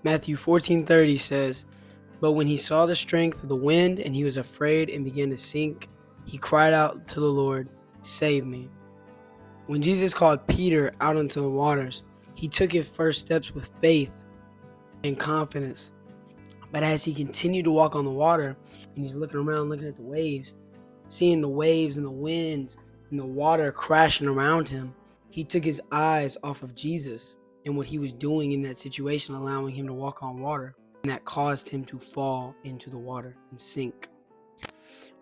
Matthew 14:30 says, "But when he saw the strength of the wind and he was afraid and began to sink, he cried out to the Lord, 'Save me.'" When Jesus called Peter out into the waters, he took his first steps with faith and confidence. But as he continued to walk on the water and he's looking around, looking at the waves, seeing the waves and the winds and the water crashing around him, he took his eyes off of Jesus and what he was doing in that situation, allowing him to walk on water. And that caused him to fall into the water and sink.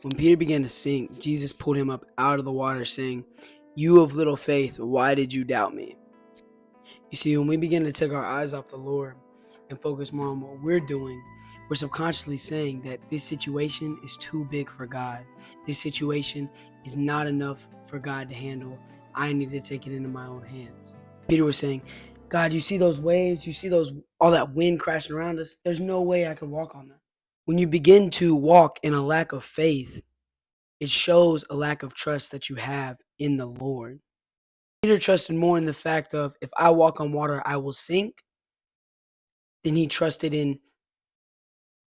When Peter began to sink, Jesus pulled him up out of the water, saying, "You of little faith, why did you doubt me?" You see, when we begin to take our eyes off the Lord and focus more on what we're doing, we're subconsciously saying that this situation is too big for God. This situation is not enough for God to handle. I need to take it into my own hands. Peter was saying, "God, you see those waves? You see all that wind crashing around us? There's no way I can walk on that." When you begin to walk in a lack of faith, it shows a lack of trust that you have in the Lord. Peter trusted more in the fact of, if I walk on water, I will sink, than he trusted in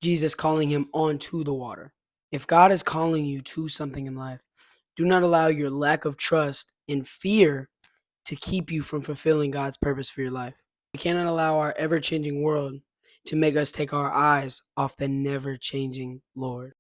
Jesus calling him onto the water. If God is calling you to something in life, do not allow your lack of trust and fear to keep you from fulfilling God's purpose for your life. We cannot allow our ever-changing world to make us take our eyes off the never-changing Lord.